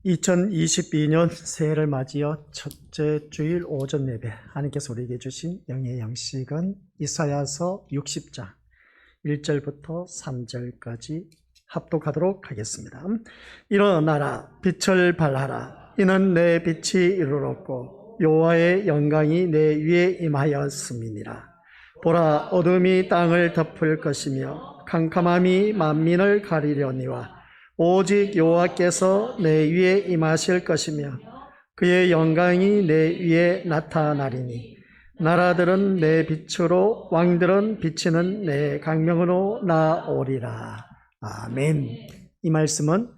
2022년 새해를 맞이어 첫째 주일 오전 예배, 하나님께서 우리에게 주신 영의 양식은 이사야서 60장 1절부터 3절까지 합독하도록 하겠습니다. 일어나라, 빛을 발하라. 이는 내 빛이 이르렀고 여호와의 영광이 내 위에 임하였음이니라. 보라, 어둠이 땅을 덮을 것이며 캄캄함이 만민을 가리려니와 오직 여호와께서 내 위에 임하실 것이며 그의 영광이 내 위에 나타나리니 나라들은 내 빛으로 왕들은 비치는 내 강명으로 나오리라. 아멘. 이 말씀은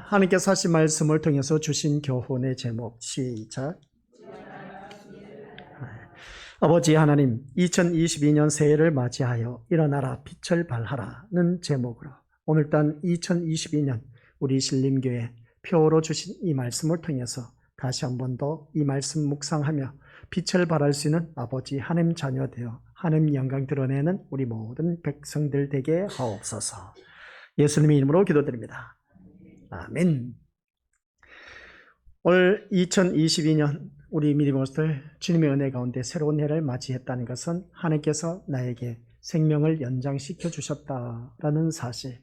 하나님께서 하신 말씀을 통해서 주신 교훈의 제목. 시작. 아버지 하나님, 2022년 새해를 맞이하여 일어나라 빛을 발하라는 제목으로 오늘 단 2022년 우리 신림교회 표로 주신 이 말씀을 통해서 다시 한 번 더 이 말씀 묵상하며 빛을 발할 수 있는 아버지 하나님 자녀 되어 하나님 영광 드러내는 우리 모든 백성들 되게 하옵소서. 예수님의 이름으로 기도드립니다. 아멘. 올 2022년 우리 믿음으로들 주님의 은혜 가운데 새로운 해를 맞이했다는 것은 하나님께서 나에게 생명을 연장시켜 주셨다라는 사실,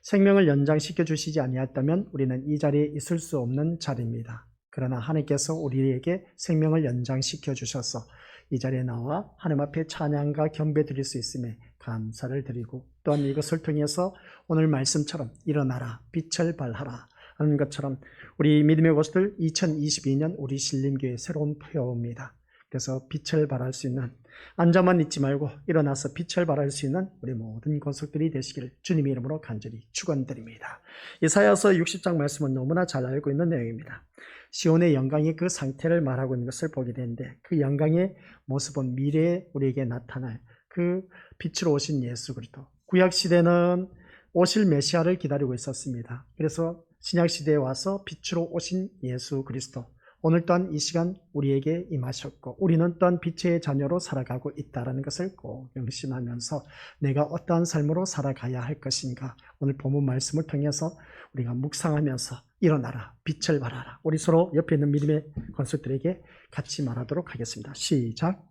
생명을 연장시켜 주시지 아니했다면 우리는 이 자리에 있을 수 없는 자리입니다. 그러나 하나님께서 우리에게 생명을 연장시켜 주셔서 이 자리에 나와 하나님 앞에 찬양과 경배 드릴 수 있음에 감사를 드리고, 또한 이것을 통해서 오늘 말씀처럼 일어나라 빛을 발하라 하는 것처럼 우리 믿음의 것들 2022년 우리 신림교회 새로운 표어입니다. 그래서 빛을 발할 수 있는, 앉아만 있지 말고 일어나서 빛을 발할 수 있는 우리 모든 권속들이 되시기를 주님의 이름으로 간절히 축원드립니다. 이사야서 60장 말씀은 너무나 잘 알고 있는 내용입니다. 시온의 영광의 그 상태를 말하고 있는 것을 보게 되는데, 그 영광의 모습은 미래에 우리에게 나타날 그 빛으로 오신 예수 그리스도, 구약시대는 오실 메시아를 기다리고 있었습니다. 그래서 신약시대에 와서 빛으로 오신 예수 그리스도, 오늘 또한 이 시간 우리에게 임하셨고 우리는 또한 빛의 자녀로 살아가고 있다는 것을 꼭 명심하면서 내가 어떠한 삶으로 살아가야 할 것인가, 오늘 본문 말씀을 통해서 우리가 묵상하면서 일어나라 빛을 발하라, 우리 서로 옆에 있는 믿음의 권속들에게 같이 말하도록 하겠습니다. 시작.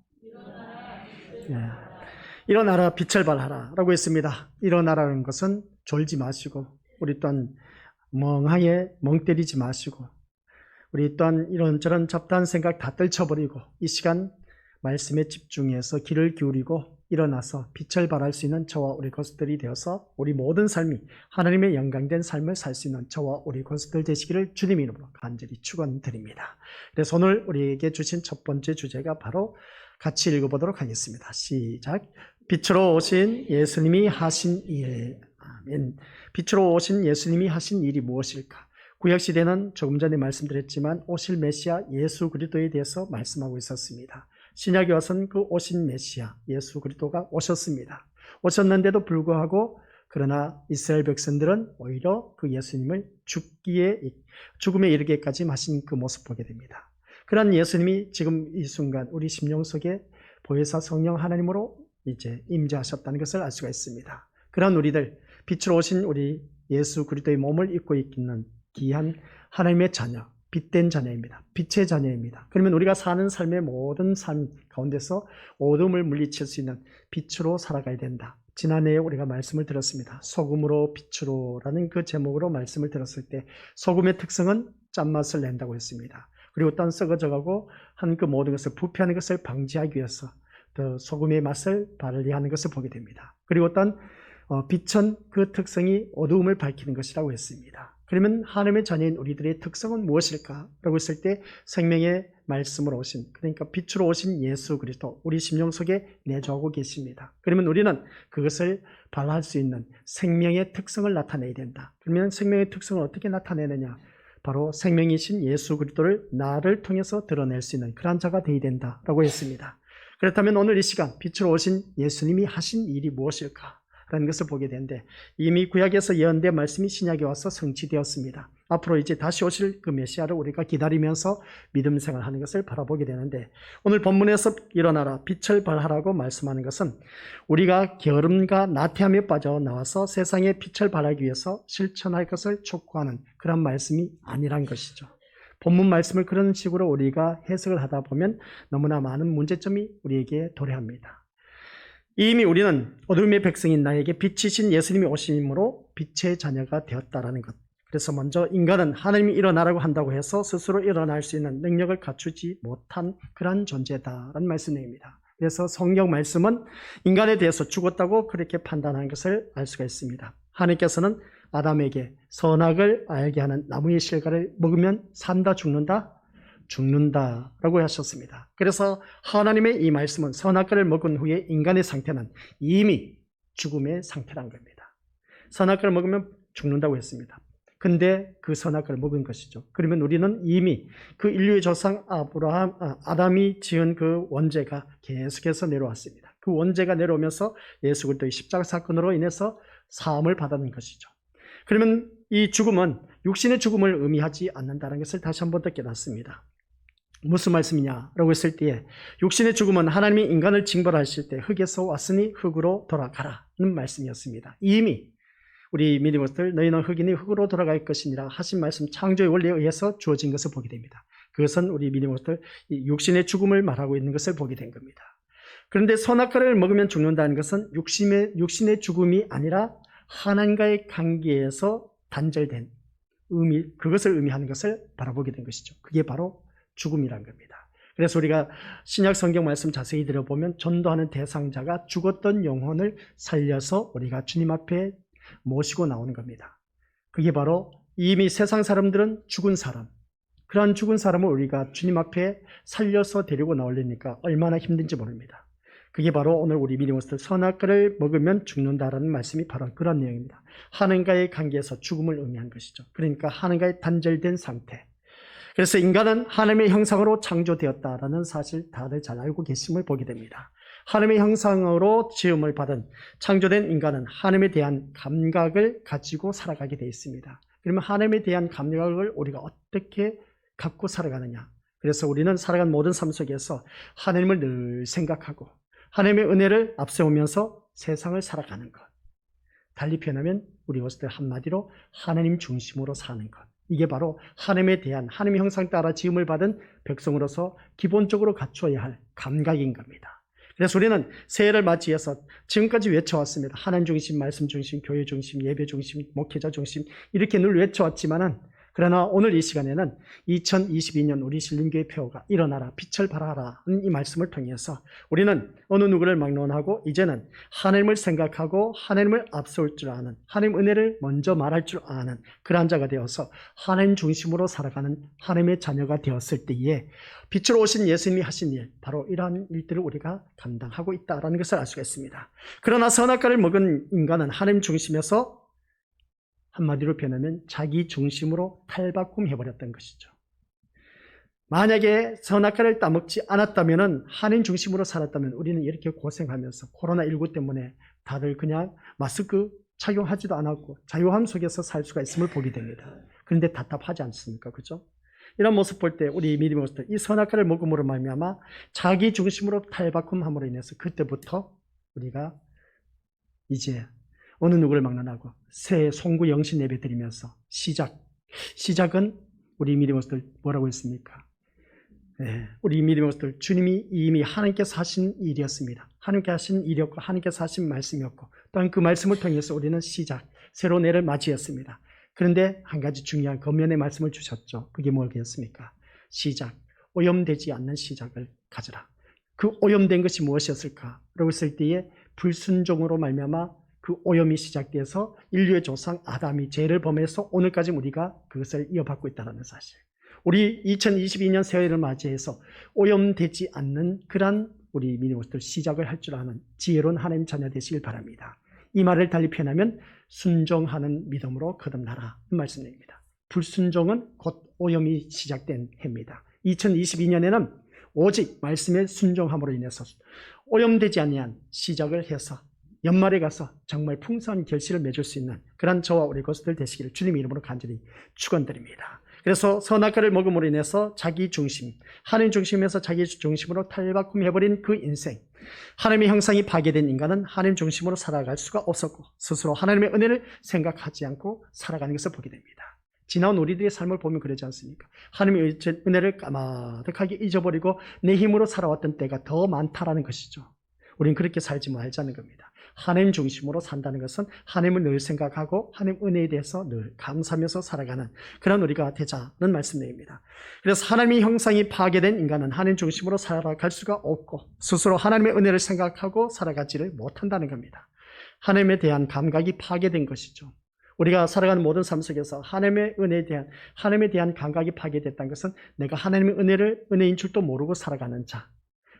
일어나라 빛을 발하라 라고 했습니다. 일어나라는 것은 졸지 마시고, 우리 또한 멍하게 멍 때리지 마시고, 우리 또한 이런저런 잡다한 생각 다 떨쳐버리고 이 시간 말씀에 집중해서 귀를 기울이고 일어나서 빛을 발할 수 있는 저와 우리 것들이 되어서 우리 모든 삶이 하나님의 영광된 삶을 살 수 있는 저와 우리 것들 되시기를 주님의 이름으로 간절히 축원드립니다. 그래서 오늘 우리에게 주신 첫 번째 주제가 바로 같이 읽어보도록 하겠습니다. 시작. 빛으로 오신 예수님이 하신 일. 아멘. 빛으로 오신 예수님이 하신 일이 무엇일까? 구약시대는 조금 전에 말씀드렸지만 오실 메시아 예수 그리스도에 대해서 말씀하고 있었습니다. 신약에 와서는 그 오신 메시아 예수 그리스도가 오셨습니다. 오셨는데도 불구하고 그러나 이스라엘 백성들은 오히려 그 예수님을 죽음에 이르게까지 하신 그 모습 보게 됩니다. 그런 예수님이 지금 이 순간 우리 심령 속에 보혜사 성령 하나님으로 이제 임재하셨다는 것을 알 수가 있습니다. 그런 우리들, 빛으로 오신 우리 예수 그리스도의 몸을 입고 있는 귀한 하나님의 자녀, 빛된 자녀입니다. 빛의 자녀입니다. 그러면 우리가 사는 삶의 모든 삶 가운데서 어둠을 물리칠 수 있는 빛으로 살아가야 된다. 지난해에 우리가 말씀을 들었습니다. 소금으로 빛으로라는 그 제목으로 말씀을 들었을 때 소금의 특성은 짠맛을 낸다고 했습니다. 그리고 또한 썩어져가고 한 그 모든 것을 부패하는 것을 방지하기 위해서 더 소금의 맛을 발휘하는 것을 보게 됩니다. 그리고 또한 빛은 그 특성이 어두움을 밝히는 것이라고 했습니다. 그러면 하나님의 자녀인 우리들의 특성은 무엇일까? 라고 했을 때 생명의 말씀으로 오신, 그러니까 빛으로 오신 예수 그리스도 우리 심령 속에 내주하고 계십니다. 그러면 우리는 그것을 발할 수 있는 생명의 특성을 나타내야 된다. 그러면 생명의 특성을 어떻게 나타내느냐? 바로 생명이신 예수 그리스도를 나를 통해서 드러낼 수 있는 그런 자가 되어야 된다라고 했습니다. 그렇다면 오늘 이 시간 빛으로 오신 예수님이 하신 일이 무엇일까? 라는 것을 보게 되는데 이미 구약에서 예언된 말씀이 신약에 와서 성취되었습니다. 앞으로 이제 다시 오실 그 메시아를 우리가 기다리면서 믿음 생활하는 것을 바라보게 되는데 오늘 본문에서 일어나라 빛을 발하라고 말씀하는 것은 우리가 게으름과 나태함에 빠져나와서 세상에 빛을 발하기 위해서 실천할 것을 촉구하는 그런 말씀이 아니란 것이죠. 본문 말씀을 그런 식으로 우리가 해석을 하다 보면 너무나 많은 문제점이 우리에게 도래합니다. 이미 우리는 어둠의 백성인 나에게 빛이신 예수님이 오심으로 빛의 자녀가 되었다라는 것. 그래서 먼저 인간은 하나님이 일어나라고 한다고 해서 스스로 일어날 수 있는 능력을 갖추지 못한 그런 존재다라는 말씀입니다. 그래서 성경 말씀은 인간에 대해서 죽었다고 그렇게 판단하는 것을 알 수가 있습니다. 하나님께서는 아담에게 선악을 알게 하는 나무의 실과를 먹으면 산다 죽는다? 죽는다라고 하셨습니다. 그래서 하나님의 이 말씀은 선악과를 먹은 후에 인간의 상태는 이미 죽음의 상태란 겁니다. 선악과를 먹으면 죽는다고 했습니다. 근데 그 선악과를 먹은 것이죠. 그러면 우리는 이미 그 인류의 조상 아담이 지은 그 원죄가 계속해서 내려왔습니다. 그 원죄가 내려오면서 예수 그리스도의 십자가 사건으로 인해서 사함을 받는 것이죠. 그러면 이 죽음은 육신의 죽음을 의미하지 않는다는 것을 다시 한 번 더 깨닫습니다. 무슨 말씀이냐라고 했을 때에 육신의 죽음은 하나님이 인간을 징벌하실 때 흙에서 왔으니 흙으로 돌아가라는 말씀이었습니다. 이미 우리 믿음들 너희는 흙이니 흙으로 돌아갈 것이니라 하신 말씀 창조의 원리에 의해서 주어진 것을 보게 됩니다. 그것은 우리 믿음들 육신의 죽음을 말하고 있는 것을 보게 된 겁니다. 그런데 선악과를 먹으면 죽는다는 것은 육신의 죽음이 아니라 하나님과의 관계에서 단절된 그것을 의미하는 것을 바라보게 된 것이죠. 그게 바로 죽음이란 겁니다. 그래서 우리가 신약 성경 말씀 자세히 들어보면 전도하는 대상자가 죽었던 영혼을 살려서 우리가 주님 앞에 모시고 나오는 겁니다. 그게 바로 이미 세상 사람들은 죽은 사람, 그러한 죽은 사람을 우리가 주님 앞에 살려서 데리고 나오려니까 얼마나 힘든지 모릅니다. 그게 바로 오늘 우리 믿음으로서 선악과를 먹으면 죽는다라는 말씀이 바로 그런 내용입니다. 하나님과의 관계에서 죽음을 의미한 것이죠. 그러니까 하나님과의 단절된 상태. 그래서 인간은 하나님의 형상으로 창조되었다라는 사실 다들 잘 알고 계심을 보게 됩니다. 하나님의 형상으로 지음을 받은 창조된 인간은 하나님에 대한 감각을 가지고 살아가게 되어 있습니다. 그러면 하나님에 대한 감각을 우리가 어떻게 갖고 살아가느냐? 그래서 우리는 살아간 모든 삶 속에서 하나님을 늘 생각하고 하나님의 은혜를 앞세우면서 세상을 살아가는 것. 달리 표현하면 우리 어스들 한마디로 하나님 중심으로 사는 것. 이게 바로 하나님에 대한 하나님의 형상 따라 지음을 받은 백성으로서 기본적으로 갖춰야 할 감각인 겁니다. 그래서 우리는 새해를 맞이해서 지금까지 외쳐왔습니다. 하나님 중심, 말씀 중심, 교회 중심, 예배 중심, 목회자 중심 이렇게 늘 외쳐왔지만은 그러나 오늘 이 시간에는 2022년 우리 신림교회 표어가 일어나라 빛을 발하라 이 말씀을 통해서 우리는 어느 누구를 막론하고 이제는 하나님을 생각하고 하나님을 앞세울 줄 아는 하나님 은혜를 먼저 말할 줄 아는 그러한 자가 되어서 하나님 중심으로 살아가는 하나님의 자녀가 되었을 때에 빛으로 오신 예수님이 하신 일 바로 이러한 일들을 우리가 감당하고 있다는 것을 알 수가 있습니다. 그러나 선악과를 먹은 인간은 하나님 중심에서 한마디로 표현하면 자기 중심으로 탈바꿈해버렸던 것이죠. 만약에 선악과를 따먹지 않았다면 하나님 중심으로 살았다면 우리는 이렇게 고생하면서 코로나19 때문에 다들 그냥 마스크 착용하지도 않았고 자유함 속에서 살 수가 있음을 보게 됩니다. 그런데 답답하지 않습니까? 그죠? 이런 모습 볼 때 우리 믿음의 모습들 이 선악과를 먹음으로 말미암아 자기 중심으로 탈바꿈함으로 인해서 그때부터 우리가 이제 어느 누구를 막론하고 새해 송구 영신 예배 드리면서 시작은 우리 믿음의 모습들 뭐라고 했습니까? 네, 우리 믿음의 모습들 주님이 이미 하나님께서 하신 일이었습니다. 하나님께서 하신 일이었고 하나님께서 하신 말씀이었고 또한 그 말씀을 통해서 우리는 새로운 해를 맞이했습니다. 그런데 한 가지 중요한 겉면의 말씀을 주셨죠. 그게 뭐겠습니까? 오염되지 않는 시작을 가져라. 그 오염된 것이 무엇이었을까? 라고 했을 때에 불순종으로 말미암아 그 오염이 시작돼서 인류의 조상 아담이 죄를 범해서 오늘까지 우리가 그것을 이어받고 있다는 사실. 우리 2022년 새해를 맞이해서 오염되지 않는 그러한 우리 믿음으로서 시작을 할 줄 아는 지혜로운 하나님 자녀 되시길 바랍니다. 이 말을 달리 표현하면 순종하는 믿음으로 거듭나라 말씀입니다. 불순종은 곧 오염이 시작된 해입니다. 2022년에는 오직 말씀의 순종함으로 인해서 오염되지 아니한 시작을 해서 연말에 가서 정말 풍성한 결실을 맺을 수 있는 그런 저와 우리 것들 되시기를 주님의 이름으로 간절히 축원드립니다. 그래서 선악과를 먹음으로 인해서 자기 중심, 하나님 중심에서 자기 중심으로 탈바꿈해버린 그 인생, 하나님의 형상이 파괴된 인간은 하나님 중심으로 살아갈 수가 없었고 스스로 하나님의 은혜를 생각하지 않고 살아가는 것을 보게 됩니다. 지나온 우리들의 삶을 보면 그러지 않습니까? 하나님의 은혜를 까마득하게 잊어버리고 내 힘으로 살아왔던 때가 더 많다라는 것이죠. 우리는 그렇게 살지 말자는 겁니다. 하나님 중심으로 산다는 것은 하나님을 늘 생각하고 하나님 은혜에 대해서 늘 감사하면서 살아가는 그런 우리가 되자는 말씀입니다. 그래서 하나님의 형상이 파괴된 인간은 하나님 중심으로 살아갈 수가 없고 스스로 하나님의 은혜를 생각하고 살아가지를 못한다는 겁니다. 하나님에 대한 감각이 파괴된 것이죠. 우리가 살아가는 모든 삶 속에서 하나님의 은혜에 대한 하나님에 대한 감각이 파괴됐다는 것은 내가 하나님의 은혜를 은혜인 줄도 모르고 살아가는 자,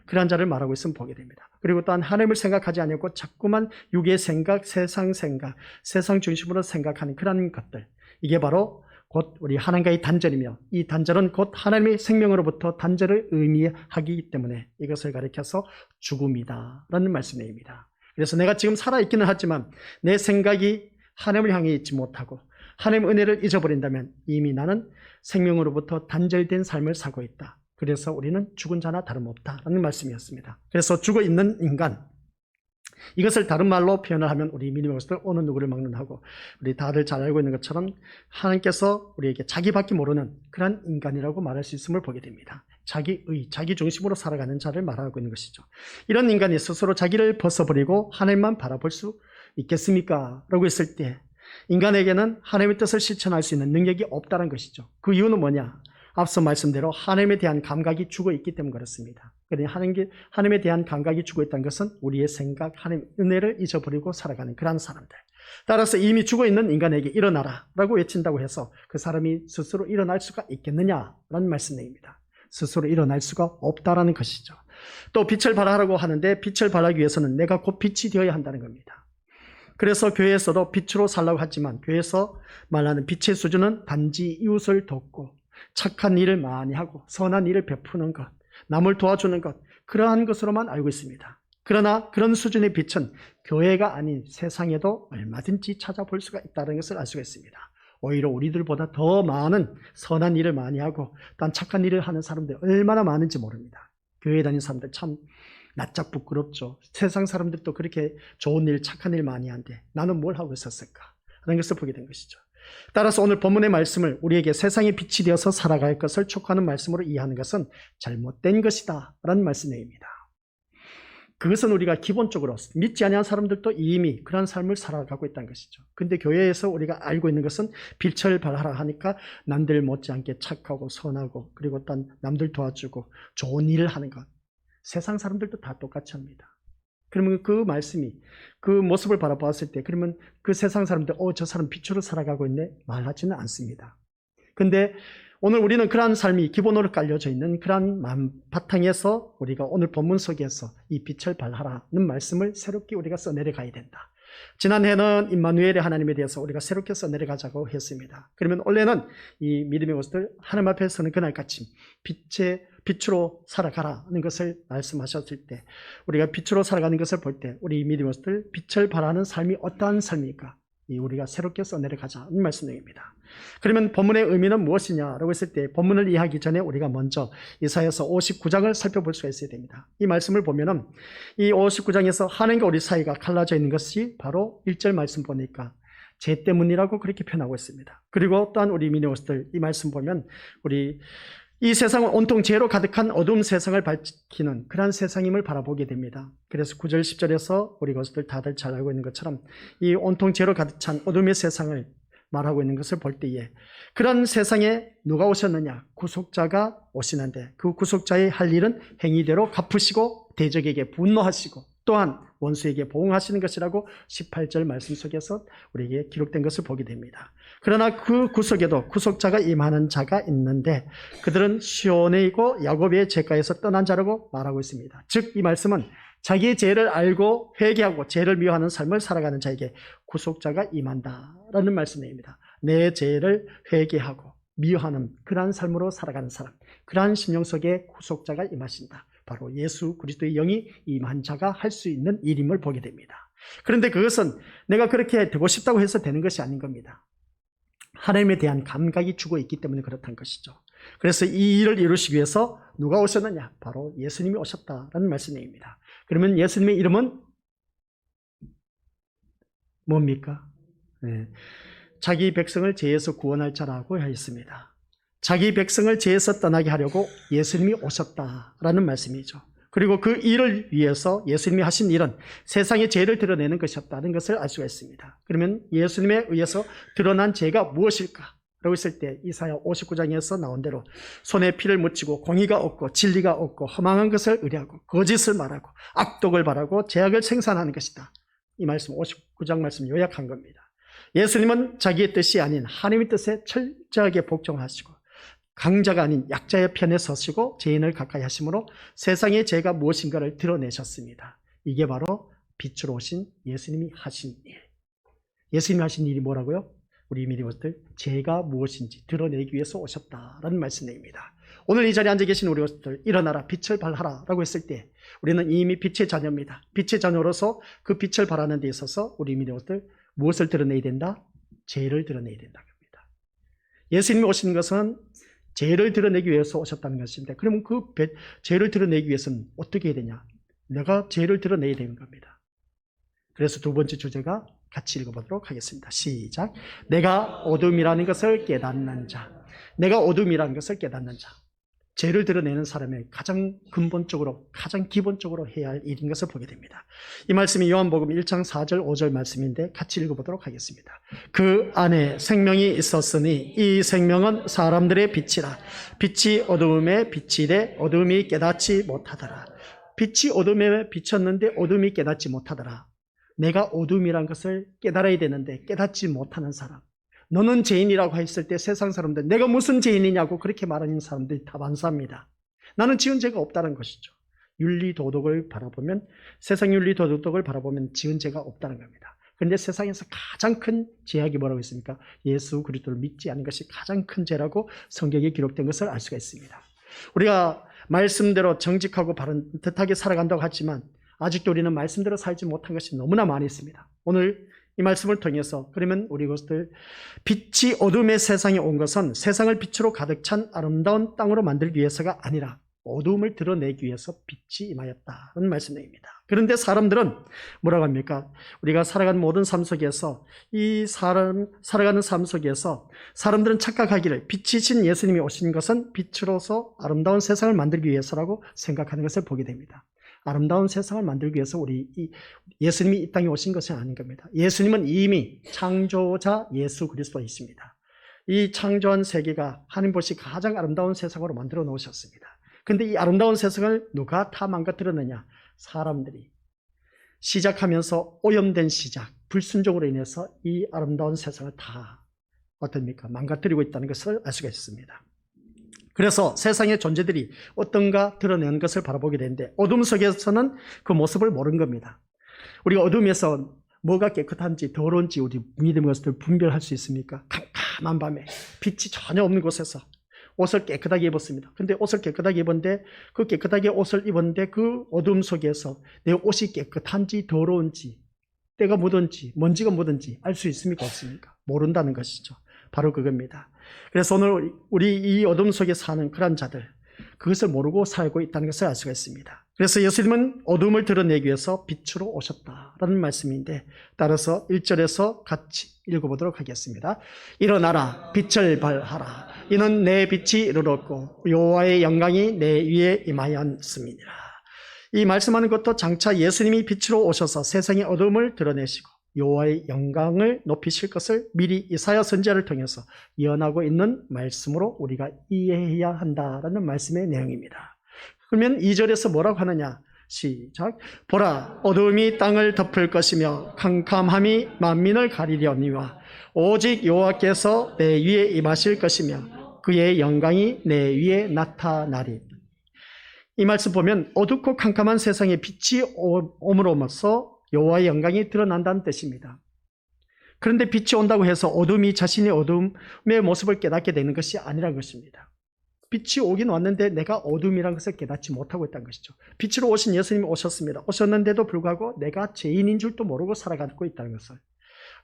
그런 자를 말하고 있으면 보게 됩니다. 그리고 또한 하나님을 생각하지 않고 자꾸만 육의 생각, 세상 중심으로 생각하는 그런 것들, 이게 바로 곧 우리 하나님과의 단절이며 이 단절은 곧 하나님의 생명으로부터 단절을 의미하기 때문에 이것을 가리켜서 죽음이다 라는 말씀입니다. 그래서 내가 지금 살아있기는 하지만 내 생각이 하나님을 향해 있지 못하고 하나님의 은혜를 잊어버린다면 이미 나는 생명으로부터 단절된 삶을 살고 있다. 그래서 우리는 죽은 자나 다름없다라는 말씀이었습니다. 그래서 죽어있는 인간, 이것을 다른 말로 표현을 하면 우리 믿음의 것들 어느 누구를 막론하고 우리 다들 잘 알고 있는 것처럼 하나님께서 우리에게 자기밖에 모르는 그런 인간이라고 말할 수 있음을 보게 됩니다. 자기 중심으로 살아가는 자를 말하고 있는 것이죠. 이런 인간이 스스로 자기를 벗어버리고 하나님만 바라볼 수 있겠습니까? 라고 했을 때 인간에게는 하나님의 뜻을 실천할 수 있는 능력이 없다는 것이죠. 그 이유는 뭐냐? 앞서 말씀대로 하나님에 대한 감각이 죽어있기 때문에 그렇습니다. 하나님에 대한 감각이 죽어있다는 것은 우리의 생각, 하나님의 은혜를 잊어버리고 살아가는 그런 사람들. 따라서 이미 죽어있는 인간에게 일어나라 라고 외친다고 해서 그 사람이 스스로 일어날 수가 있겠느냐라는 말씀입니다. 스스로 일어날 수가 없다라는 것이죠. 또 빛을 발하라고 하는데 빛을 발하기 위해서는 내가 곧 빛이 되어야 한다는 겁니다. 그래서 교회에서도 빛으로 살라고 하지만 교회에서 말하는 빛의 수준은 단지 이웃을 돕고 착한 일을 많이 하고 선한 일을 베푸는 것, 남을 도와주는 것, 그러한 것으로만 알고 있습니다. 그러나 그런 수준의 빛은 교회가 아닌 세상에도 얼마든지 찾아볼 수가 있다는 것을 알 수가 있습니다. 오히려 우리들보다 더 많은 선한 일을 많이 하고 또 착한 일을 하는 사람들이 얼마나 많은지 모릅니다. 교회에 다니는 사람들 참 낯짝 부끄럽죠. 세상 사람들도 그렇게 좋은 일, 착한 일 많이 하는데 나는 뭘 하고 있었을까 하는 것을 보게 된 것이죠. 따라서 오늘 본문의 말씀을 우리에게 세상의 빛이 되어서 살아갈 것을 촉구하는 말씀으로 이해하는 것은 잘못된 것이다 라는 말씀입니다. 그것은 우리가 기본적으로 믿지 않는 사람들도 이미 그런 삶을 살아가고 있다는 것이죠. 근데 교회에서 우리가 알고 있는 것은 빛을 발하라 하니까 남들 못지않게 착하고 선하고 그리고 또 남들 도와주고 좋은 일을 하는 것, 세상 사람들도 다 똑같이 합니다. 그러면 그 말씀이 그 모습을 바라보았을 때 그러면 그 세상 사람들 저 사람 빛으로 살아가고 있네 말하지는 않습니다. 근데 오늘 우리는 그러한 삶이 기본으로 깔려져 있는 그러한 바탕에서 우리가 오늘 본문 속에서 이 빛을 발하라는 말씀을 새롭게 우리가 써내려가야 된다. 지난해는 임마누엘의 하나님에 대해서 우리가 새롭게 써내려가자고 했습니다. 그러면 원래는 이 믿음의 것들 하나님 앞에 서는 그날같이 빛으로 살아가라는 것을 말씀하셨을 때 우리가 빛으로 살아가는 것을 볼 때 우리 믿음의 것들 빛을 발하는 삶이 어떠한 삶입니까? 우리가 새롭게 써내려가자는 말씀입니다. 그러면 본문의 의미는 무엇이냐라고 했을 때 본문을 이해하기 전에 우리가 먼저 이사야서 59장을 살펴볼 수가 있어야 됩니다. 이 말씀을 보면은 이 59장에서 하나님과 우리 사이가 갈라져 있는 것이 바로 1절 말씀 보니까 죄 때문이라고 그렇게 표현하고 있습니다. 그리고 또한 우리 믿음의 것들 이 말씀 보면 우리 이 세상은 온통 죄로 가득한 어두운 세상을 밝히는 그런 세상임을 바라보게 됩니다. 그래서 9절 10절에서 우리 것들 다들 잘 알고 있는 것처럼 이 온통 죄로 가득 찬 어둠의 세상을 말하고 있는 것을 볼 때에 그런 세상에 누가 오셨느냐? 구속자가 오시는데 그 구속자의 할 일은 행위대로 갚으시고 대적에게 분노하시고 또한 원수에게 보응하시는 것이라고 18절 말씀 속에서 우리에게 기록된 것을 보게 됩니다. 그러나 그 구속에도 구속자가 임하는 자가 있는데 그들은 시온이고 야곱의 제가에서 떠난 자라고 말하고 있습니다. 즉 이 말씀은 자기의 죄를 알고 회개하고 죄를 미워하는 삶을 살아가는 자에게 구속자가 임한다라는 말씀입니다. 내 죄를 회개하고 미워하는 그러한 삶으로 살아가는 사람, 그러한 심령 속에 구속자가 임하신다. 바로 예수 그리스도의 영이 임한 자가 할 수 있는 일임을 보게 됩니다. 그런데 그것은 내가 그렇게 되고 싶다고 해서 되는 것이 아닌 겁니다. 하나님에 대한 감각이 죽어 있기 때문에 그렇다는 것이죠. 그래서 이 일을 이루시기 위해서 누가 오셨느냐? 바로 예수님이 오셨다라는 말씀입니다. 그러면 예수님의 이름은 뭡니까? 네. 자기 백성을 죄에서 구원할 자라고 하였습니다. 자기 백성을 죄에서 떠나게 하려고 예수님이 오셨다라는 말씀이죠. 그리고 그 일을 위해서 예수님이 하신 일은 세상의 죄를 드러내는 것이었다는 것을 알 수가 있습니다. 그러면 예수님에 의해서 드러난 죄가 무엇일까? 라고 했을 때 이사야 59장에서 나온 대로 손에 피를 묻히고 공의가 없고 진리가 없고 허망한 것을 의뢰하고 거짓을 말하고 악독을 바라고 죄악을 생산하는 것이다. 이 말씀 59장 말씀 요약한 겁니다. 예수님은 자기의 뜻이 아닌 하나님의 뜻에 철저하게 복종하시고 강자가 아닌 약자의 편에 서시고 죄인을 가까이 하심으로 세상의 죄가 무엇인가를 드러내셨습니다. 이게 바로 빛으로 오신 예수님이 하신 일. 예수님이 하신 일이 뭐라고요? 우리 미리 것들 죄가 무엇인지 드러내기 위해서 오셨다라는 말씀입니다. 오늘 이 자리에 앉아 계신 우리 것들 일어나라 빛을 발하라 라고 했을 때 우리는 이미 빛의 자녀입니다. 빛의 자녀로서 그 빛을 발하는 데 있어서 우리 미리 것들 무엇을 드러내야 된다? 죄를 드러내야 된다는 겁니다. 예수님이 오신 것은 죄를 드러내기 위해서 오셨다는 것입니다. 그러면 그 죄를 드러내기 위해서는 어떻게 해야 되냐? 내가 죄를 드러내야 되는 겁니다. 그래서 두 번째 주제가 같이 읽어보도록 하겠습니다. 시작. 내가 어둠이라는 것을 깨닫는 자. 내가 어둠이라는 것을 깨닫는 자. 죄를 드러내는 사람의 가장 근본적으로 가장 기본적으로 해야 할 일인 것을 보게 됩니다. 이 말씀이 요한복음 1장 4절 5절 말씀인데 같이 읽어보도록 하겠습니다. 그 안에 생명이 있었으니 이 생명은 사람들의 빛이라. 빛이 어두움에 비치되 어둠이 깨닫지 못하더라. 빛이 어둠에 비쳤는데 어둠이 깨닫지 못하더라. 내가 어둠이란 것을 깨달아야 되는데 깨닫지 못하는 사람. 너는 죄인이라고 했을 때 세상 사람들 내가 무슨 죄인이냐고 그렇게 말하는 사람들이 다 반사입니다. 나는 지은 죄가 없다는 것이죠. 윤리도덕을 바라보면 세상 윤리도덕을 바라보면 지은 죄가 없다는 겁니다. 그런데 세상에서 가장 큰 죄악이 뭐라고 했습니까? 예수 그리스도를 믿지 않는 것이 가장 큰 죄라고 성경에 기록된 것을 알 수가 있습니다. 우리가 말씀대로 정직하고 바른 뜻하게 살아간다고 하지만 아직도 우리는 말씀대로 살지 못한 것이 너무나 많이 있습니다. 오늘 이 말씀을 통해서 그러면 우리 것들 빛이 어둠의 세상에 온 것은 세상을 빛으로 가득 찬 아름다운 땅으로 만들기 위해서가 아니라 어둠을 드러내기 위해서 빛이 임하였다는 말씀입니다. 그런데 사람들은 뭐라고 합니까? 우리가 살아가는 모든 삶 속에서 살아가는 삶 속에서 사람들은 착각하기를 빛이신 예수님이 오신 것은 빛으로서 아름다운 세상을 만들기 위해서라고 생각하는 것을 보게 됩니다. 아름다운 세상을 만들기 위해서 예수님이 이 땅에 오신 것은 아닌 겁니다. 예수님은 이미 창조자 예수 그리스도이십니다. 이 창조한 세계가 하나님 보시 가장 아름다운 세상으로 만들어 놓으셨습니다. 그런데 이 아름다운 세상을 누가 다 망가뜨렸느냐? 사람들이 시작하면서 오염된 시작, 불순종으로 인해서 이 아름다운 세상을 다 어떻습니까? 망가뜨리고 있다는 것을 알 수가 있습니다. 그래서 세상의 존재들이 어떤가 드러내는 것을 바라보게 되는데 어둠 속에서는 그 모습을 모르는 겁니다. 우리가 어둠에서 뭐가 깨끗한지 더러운지 우리 믿음의 것을 분별할 수 있습니까? 캄캄한 밤에 빛이 전혀 없는 곳에서 옷을 깨끗하게 입었습니다. 근데 옷을 깨끗하게 입었는데 그 깨끗하게 옷을 입었는데 그 어둠 속에서 내 옷이 깨끗한지 더러운지 때가 묻은지 먼지가 묻은지 알 수 있습니까? 없습니까? 모른다는 것이죠. 바로 그겁니다. 그래서 오늘 우리 이 어둠 속에 사는 그런 자들 그것을 모르고 살고 있다는 것을 알 수가 있습니다. 그래서 예수님은 어둠을 드러내기 위해서 빛으로 오셨다라는 말씀인데 따라서 1절에서 같이 읽어보도록 하겠습니다. 일어나라 빛을 발하라 이는 내 빛이 이르렀고 여호와의 영광이 내 위에 임하였음이니라. 이 말씀하는 것도 장차 예수님이 빛으로 오셔서 세상의 어둠을 드러내시고 여호와의 영광을 높이실 것을 미리 이사야 선지자를 통해서 예언하고 있는 말씀으로 우리가 이해해야 한다라는 말씀의 내용입니다. 그러면 2절에서 뭐라고 하느냐? 시작. 보라 어두움이 땅을 덮을 것이며 캄캄함이 만민을 가리려니와 오직 여호와께서 내 위에 임하실 것이며 그의 영광이 내 위에 나타나리. 이 말씀 보면 어둡고 캄캄한 세상에 빛이 옴으로써 여호와의 영광이 드러난다는 뜻입니다. 그런데 빛이 온다고 해서 어둠이 자신의 어둠의 모습을 깨닫게 되는 것이 아니라는 것입니다. 빛이 오긴 왔는데 내가 어둠이라는 것을 깨닫지 못하고 있다는 것이죠. 빛으로 오신 예수님이 오셨습니다. 오셨는데도 불구하고 내가 죄인인 줄도 모르고 살아가고 있다는 것을.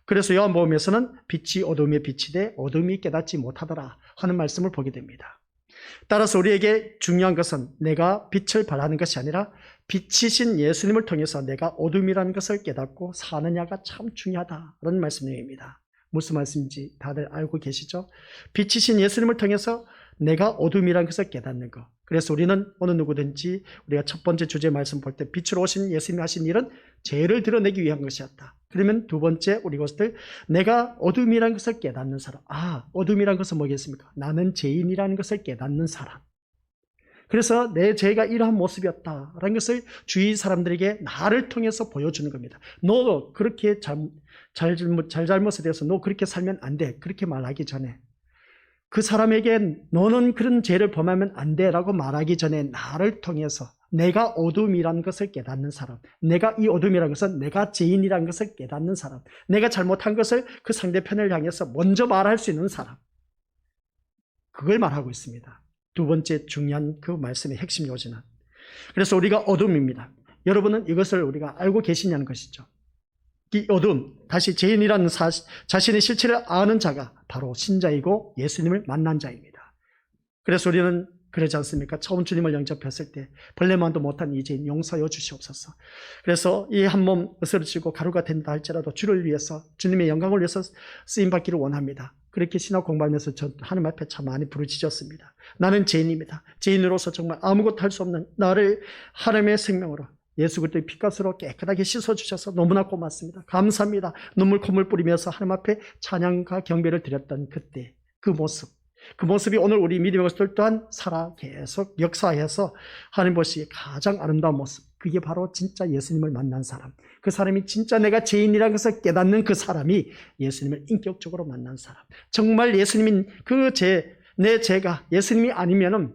그래서 요한복음에서는 빛이 어둠에 비치되 어둠이 깨닫지 못하더라 하는 말씀을 보게 됩니다. 따라서 우리에게 중요한 것은 내가 빛을 발하는 것이 아니라 빛이신 예수님을 통해서 내가 어둠이라는 것을 깨닫고 사느냐가 참 중요하다는 말씀입니다. 무슨 말씀인지 다들 알고 계시죠? 빛이신 예수님을 통해서 내가 어둠이라는 것을 깨닫는 것. 그래서 우리는 어느 누구든지 우리가 첫 번째 주제 말씀 볼 때 빛으로 오신 예수님이 하신 일은 죄를 드러내기 위한 것이었다. 그러면 두 번째 우리 것들 내가 어둠이라는 것을 깨닫는 사람. 어둠이라는 것은 뭐겠습니까? 나는 죄인이라는 것을 깨닫는 사람. 그래서 내 죄가 이러한 모습이었다라는 것을 주위 사람들에게 나를 통해서 보여주는 겁니다. 너 그렇게 잘잘못에 대해서 너 그렇게 살면 안 돼. 그렇게 말하기 전에 그 사람에게 너는 그런 죄를 범하면 안 돼 라고 말하기 전에 나를 통해서 내가 어둠이라는 것을 깨닫는 사람, 내가 이 어둠이라는 것은 내가 죄인이라는 것을 깨닫는 사람, 내가 잘못한 것을 그 상대편을 향해서 먼저 말할 수 있는 사람, 그걸 말하고 있습니다. 두 번째 중요한 그 말씀의 핵심 요지는. 그래서 우리가 어둠입니다. 여러분은 이것을 우리가 알고 계시냐는 것이죠. 이 어둠, 다시 죄인이라는 자신의 실체를 아는 자가 바로 신자이고 예수님을 만난 자입니다. 그래서 우리는 그러지 않습니까? 처음 주님을 영접했을 때 벌레만도 못한 이 죄인 용서하여 주시옵소서. 그래서 이 한 몸 으스러지고 가루가 된다 할지라도 주를 위해서 주님의 영광을 위해서 쓰임받기를 원합니다. 그렇게 신학 공부하면서 저 하나님 앞에 참 많이 부르짖었습니다. 나는 죄인입니다. 죄인으로서 정말 아무것도 할 수 없는 나를 하나님의 생명으로 예수 그리스도의 피값으로 깨끗하게 씻어주셔서 너무나 고맙습니다. 감사합니다. 눈물 콧물 뿌리면서 하나님 앞에 찬양과 경배를 드렸던 그때 그 모습이 오늘 우리 믿음의 것들 또한 살아 계속 역사해서 하나님 보시기에 가장 아름다운 모습, 그게 바로 진짜 예수님을 만난 사람, 그 사람이 진짜 내가 죄인이라는 것을 깨닫는 그 사람이 예수님을 인격적으로 만난 사람. 정말 예수님이 내 죄가 예수님이 아니면은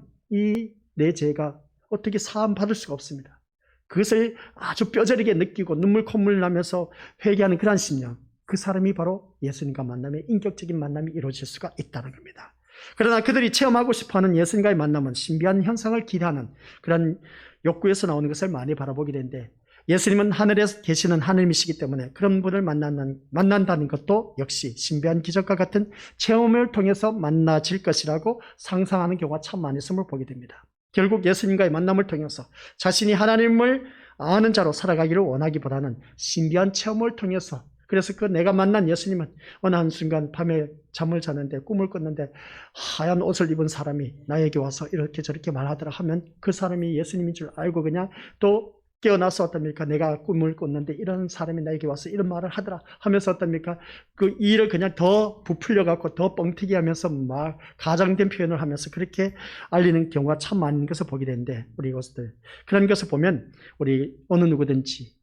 내 죄가 어떻게 사함 받을 수가 없습니다. 그것을 아주 뼈저리게 느끼고 눈물 콧물 나면서 회개하는 그런 심령, 그 사람이 바로 예수님과 만남의 인격적인 만남이 이루어질 수가 있다는 겁니다. 그러나 그들이 체험하고 싶어하는 예수님과의 만남은 신비한 현상을 기대하는 그런 욕구에서 나오는 것을 많이 바라보게 되는데, 예수님은 하늘에 계시는 하느님이시기 때문에 그런 분을 만난다는 것도 역시 신비한 기적과 같은 체험을 통해서 만나질 것이라고 상상하는 경우가 참 많이 있음을 보게 됩니다. 결국 예수님과의 만남을 통해서 자신이 하나님을 아는 자로 살아가기를 원하기보다는 신비한 체험을 통해서, 그래서 그 내가 만난 예수님은 어느 한순간 밤에 잠을 자는데 꿈을 꿨는데 하얀 옷을 입은 사람이 나에게 와서 이렇게 저렇게 말하더라 하면 그 사람이 예수님인 줄 알고 그냥 또 깨어나서 어떻습니까? 내가 꿈을 꿨는데 이런 사람이 나에게 와서 이런 말을 하더라 하면서 어떻습니까? 그 일을 그냥 더 부풀려 갖고 더 뻥튀기 하면서 막 가장된 표현을 하면서 그렇게 알리는 경우가 참 많은 것을 보게 되는데, 우리 이것들 그런 것을 보면 우리 어느 누구든지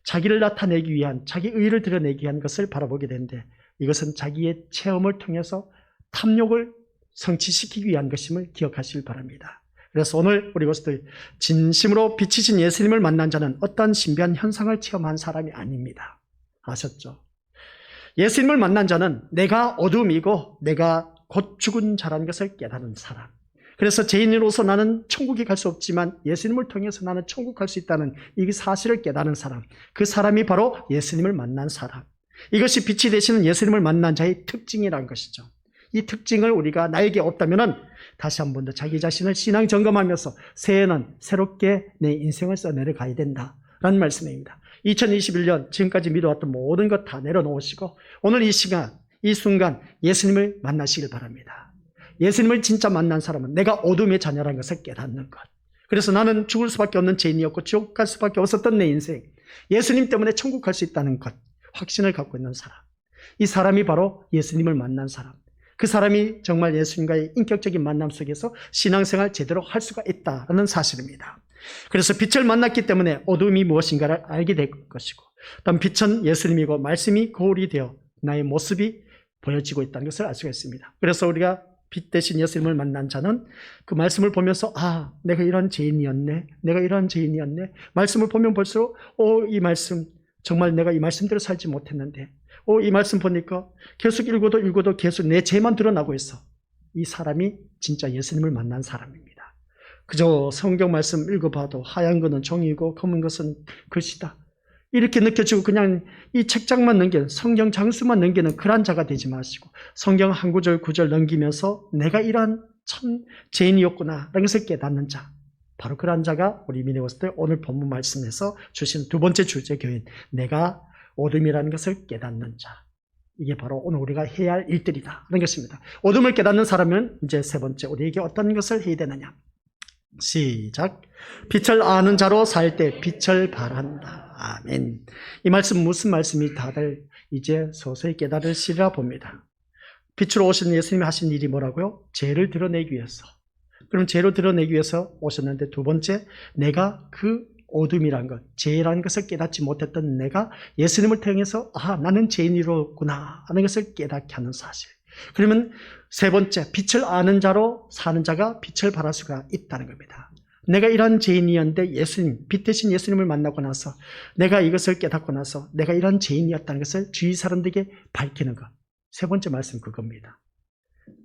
자기를 나타내기 위한, 자기 의의를 드러내기 위한 것을 바라보게 되는데, 이것은 자기의 체험을 통해서 탐욕을 성취시키기 위한 것임을 기억하시길 바랍니다. 그래서 오늘 우리 것들 진심으로 빛이신 예수님을 만난 자는 어떤 신비한 현상을 체험한 사람이 아닙니다. 아셨죠? 예수님을 만난 자는 내가 어둠이고 내가 곧 죽은 자라는 것을 깨달은 사람. 그래서 죄인으로서 나는 천국에 갈 수 없지만 예수님을 통해서 나는 천국 갈 수 있다는 이 사실을 깨달은 사람, 그 사람이 바로 예수님을 만난 사람. 이것이 빛이 되시는 예수님을 만난 자의 특징이라는 것이죠. 이 특징을 우리가 나에게 없다면은 다시 한 번 더 자기 자신을 신앙 점검하면서 새해는 새롭게 내 인생을 써내려가야 된다라는 말씀입니다. 2021년 지금까지 믿어왔던 모든 것 다 내려놓으시고 오늘 이 시간, 이 순간 예수님을 만나시길 바랍니다. 예수님을 진짜 만난 사람은 내가 어둠의 자녀라는 것을 깨닫는 것. 그래서 나는 죽을 수밖에 없는 죄인이었고 지옥 갈 수밖에 없었던 내 인생, 예수님 때문에 천국 갈 수 있다는 것, 확신을 갖고 있는 사람. 이 사람이 바로 예수님을 만난 사람. 그 사람이 정말 예수님과의 인격적인 만남 속에서 신앙생활 제대로 할 수가 있다는 사실입니다. 그래서 빛을 만났기 때문에 어둠이 무엇인가를 알게 될 것이고, 또한 빛은 예수님이고 말씀이 거울이 되어 나의 모습이 보여지고 있다는 것을 알 수가 있습니다. 그래서 우리가 빛 대신 예수님을 만난 자는 그 말씀을 보면서 내가 이런 죄인이었네, 내가 이런 죄인이었네, 말씀을 보면 볼수록 이 말씀 정말 내가 이 말씀대로 살지 못했는데 이 말씀 보니까 계속 읽어도 계속 내 죄만 드러나고 있어. 이 사람이 진짜 예수님을 만난 사람입니다. 그저 성경 말씀 읽어봐도 하얀 것은 종이고 검은 것은 글씨다, 이렇게 느껴지고 그냥 이 책장만 넘기는, 성경 장수만 넘기는 그런 자가 되지 마시고 성경 한 구절 구절 넘기면서 내가 이러한 참 죄인이었구나 라는 것을 깨닫는 자, 바로 그런 자가 우리 미네고스대 오늘 본문 말씀에서 주신 두 번째 주제 교인, 내가 어둠이라는 것을 깨닫는 자. 이게 바로 오늘 우리가 해야 할 일들이다 하는 것입니다. 어둠을 깨닫는 사람은 이제 세 번째, 우리에게 어떤 것을 해야 되느냐. 시작. 빛을 아는 자로 살 때 빛을 발한다. 아멘. 이 말씀 무슨 말씀이 다들 이제 서서히 깨달으시리라 봅니다. 빛으로 오신 예수님이 하신 일이 뭐라고요? 죄를 드러내기 위해서. 그럼 죄를 드러내기 위해서 오셨는데, 두 번째, 내가 그 어둠이란 것, 죄라는 것을 깨닫지 못했던 내가 예수님을 통해서 나는 죄인이로구나 하는 것을 깨닫게 하는 사실. 그러면 세 번째, 빛을 아는 자로 사는 자가 빛을 발할 수가 있다는 겁니다. 내가 이런 죄인이었는데 예수님, 빛 대신 예수님을 만나고 나서 내가 이것을 깨닫고 나서 내가 이런 죄인이었다는 것을 주위 사람들에게 밝히는 것. 세 번째 말씀 그겁니다.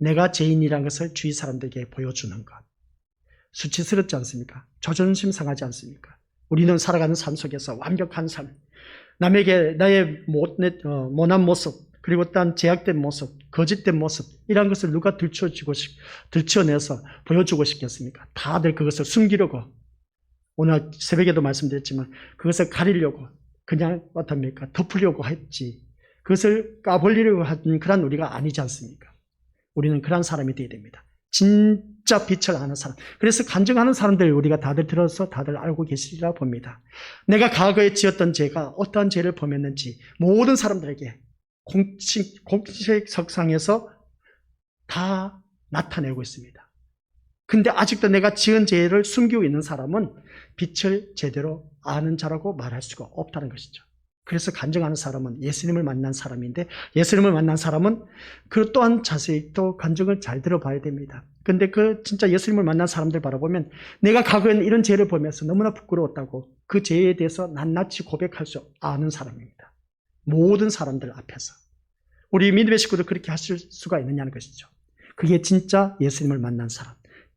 내가 죄인이라는 것을 주위 사람들에게 보여주는 것. 수치스럽지 않습니까? 자존심 상하지 않습니까? 우리는 살아가는 삶 속에서 완벽한 삶, 남에게 나의 못난 모습, 그리고 어떤 제약된 모습, 거짓된 모습, 이런 것을 누가 들춰내서 보여주고 싶겠습니까? 다들 그것을 숨기려고, 오늘 새벽에도 말씀드렸지만 그것을 가리려고 그냥 어떻습니까? 덮으려고 했지, 그것을 까버리려고 하는 그런 우리가 아니지 않습니까? 우리는 그런 사람이 되어야 됩니다. 진짜 빛을 아는 사람. 그래서 간증하는 사람들 우리가 다들 들어서 다들 알고 계시리라 봅니다. 내가 과거에 지었던 죄가 어떠한 죄를 범했는지 모든 사람들에게 공식석상에서 다 나타내고 있습니다. 근데 아직도 내가 지은 죄를 숨기고 있는 사람은 빛을 제대로 아는 자라고 말할 수가 없다는 것이죠. 그래서 간증하는 사람은 예수님을 만난 사람인데, 예수님을 만난 사람은 그 또한 자세히 또 간증을 잘 들어봐야 됩니다. 근데 그 진짜 예수님을 만난 사람들 바라보면 내가 과거에는 이런 죄를 범해서 너무나 부끄러웠다고 그 죄에 대해서 낱낱이 고백할 수 아는 사람입니다. 모든 사람들 앞에서. 우리 믿음의 식구들 그렇게 하실 수가 있느냐는 것이죠. 그게 진짜 예수님을 만난 사람.